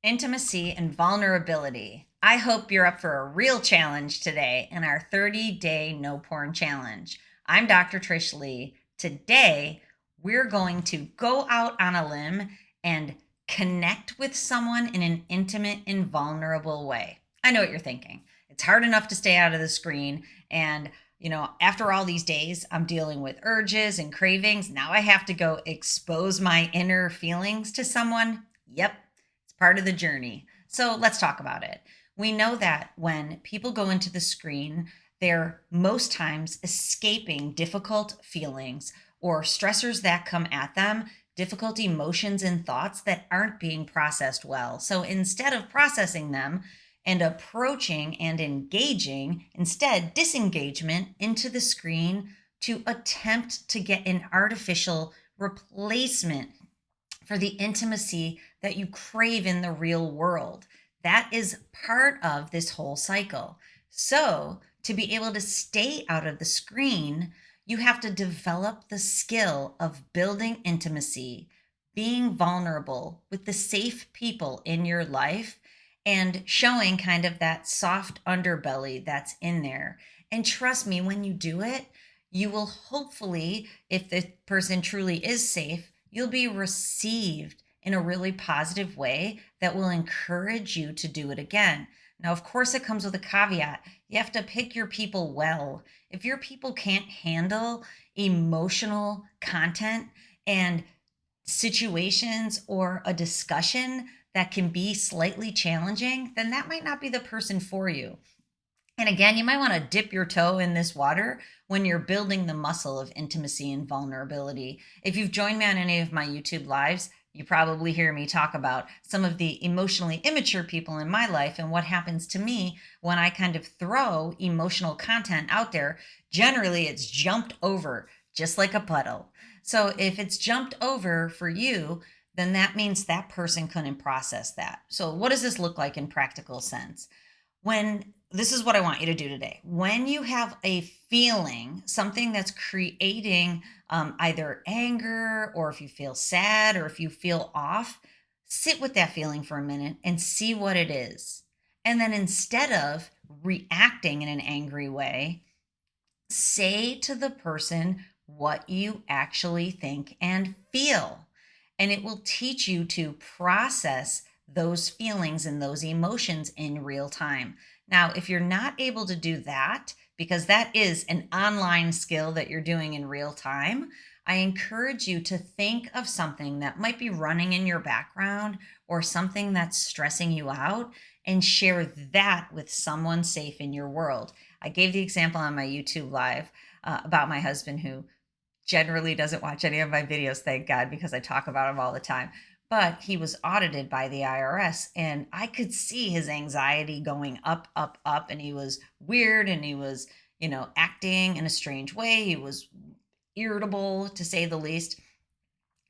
Intimacy and vulnerability. I hope you're up for a real challenge today in our 30-day no porn challenge. I'm Dr. Trish Leigh. Today, we're going to go out on a limb and connect with someone in an intimate and vulnerable way. I know what you're thinking. It's hard enough to stay out of the screen, and after all these days, I'm dealing with urges and cravings. Now I have to go expose my inner feelings to someone. Yep, part of the journey. So let's talk about it. We know that when people go into the screen, they're most times escaping difficult feelings or stressors that come at them, difficult emotions and thoughts that aren't being processed well. So instead of processing them and approaching and engaging, instead, disengagement into the screen to attempt to get an artificial replacement for the intimacy that you crave in the real world. That is part of this whole cycle. So, to be able to stay out of the screen, you have to develop the skill of building intimacy, being vulnerable with the safe people in your life, and showing kind of that soft underbelly that's in there. And trust me, when you do it, you will hopefully, if the person truly is safe, you'll be received in a really positive way that will encourage you to do it again. Now, of course, it comes with a caveat. You have to pick your people well. If your people can't handle emotional content and situations or a discussion that can be slightly challenging, then that might not be the person for you. And again, you might want to dip your toe in this water when you're building the muscle of intimacy and vulnerability. If you've joined me on any of my YouTube lives, you probably hear me talk about some of the emotionally immature people in my life and what happens to me when I kind of throw emotional content out there. Generally, it's jumped over just like a puddle. So if it's jumped over for you, then that means that person couldn't process that. So what does this look like in practical sense? When this is what I want you to do today. When you have a feeling, something that's creating either anger, or if you feel sad, or if you feel off, sit with that feeling for a minute and see what it is. And then instead of reacting in an angry way, say to the person what you actually think and feel. And it will teach you to process those feelings and those emotions in real time. Now, if you're not able to do that, because that is an online skill that you're doing in real time, I encourage you to think of something that might be running in your background or something that's stressing you out and share that with someone safe in your world. I gave the example on my YouTube live about my husband who generally doesn't watch any of my videos, thank God, because I talk about him all the time. But he was audited by the IRS, and I could see his anxiety going up, up, up. And he was weird, and he was, acting in a strange way. He was irritable, to say the least.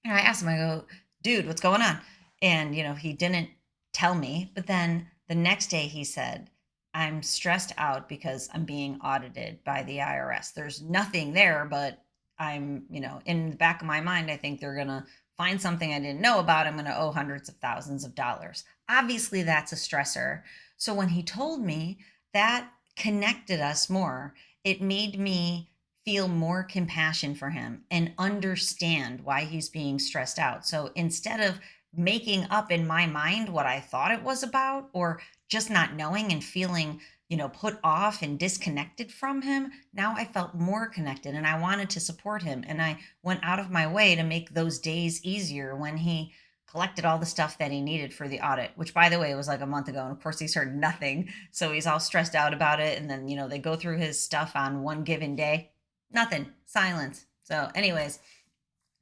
And I asked him, I go, dude, what's going on? And, he didn't tell me. But then the next day he said, I'm stressed out because I'm being audited by the IRS. There's nothing there, but I'm, in the back of my mind, I think they're going to find something I didn't know about. I'm going to owe hundreds of thousands of dollars. Obviously, that's a stressor. So when he told me, that connected us more. It made me feel more compassion for him and understand why he's being stressed out. So instead of making up in my mind what I thought it was about, or just not knowing and feeling, put off and disconnected from him, now I felt more connected and I wanted to support him. And I went out of my way to make those days easier when he collected all the stuff that he needed for the audit, which by the way was like a month ago. And of course he's heard nothing. So he's all stressed out about it. And then, they go through his stuff on one given day. Nothing, silence. So, anyways,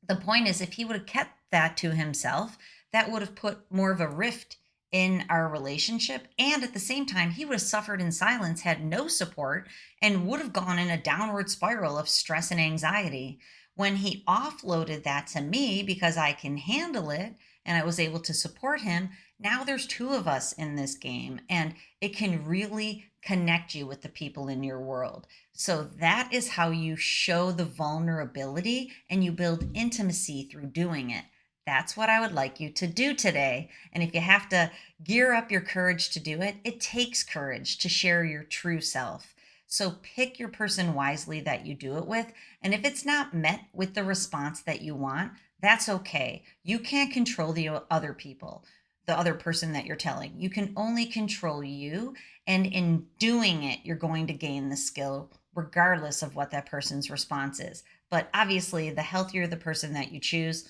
the point is, if he would have kept that to himself, that would have put more of a rift in our relationship. And at the same time, he would have suffered in silence, had no support, and would have gone in a downward spiral of stress and anxiety. When he offloaded that to me because I can handle it and I was able to support him, now there's two of us in this game, and it can really connect you with the people in your world. So that is how you show the vulnerability and you build intimacy through doing it. That's what I would like you to do today. And if you have to gear up your courage to do it, it takes courage to share your true self. So pick your person wisely that you do it with. And if it's not met with the response that you want, that's okay. You can't control the other people, the other person that you're telling. You can only control you. And in doing it, you're going to gain the skill regardless of what that person's response is. But obviously, the healthier the person that you choose,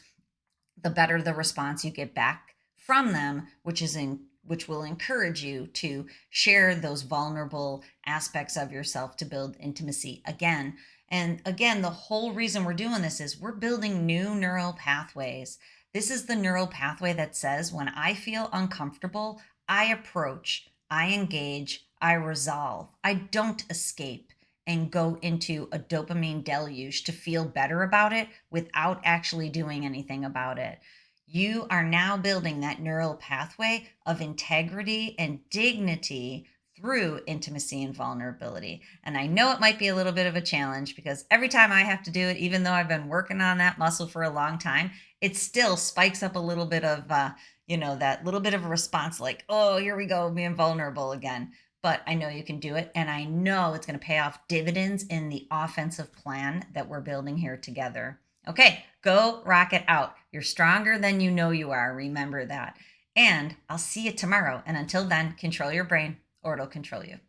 the better the response you get back from them, which will encourage you to share those vulnerable aspects of yourself to build intimacy again. And again, the whole reason we're doing this is we're building new neural pathways. This is the neural pathway that says when I feel uncomfortable, I approach, I engage, I resolve. I don't escape and go into a dopamine deluge to feel better about it without actually doing anything about it. You are now building that neural pathway of integrity and dignity through intimacy and vulnerability. And I know it might be a little bit of a challenge because every time I have to do it, even though I've been working on that muscle for a long time, it still spikes up a little bit of, that little bit of a response like, oh, here we go, being vulnerable again. But I know you can do it. And I know it's going to pay off dividends in the offensive plan that we're building here together. Okay, go rock it out. You're stronger than you know you are. Remember that. And I'll see you tomorrow. And until then, control your brain or it'll control you.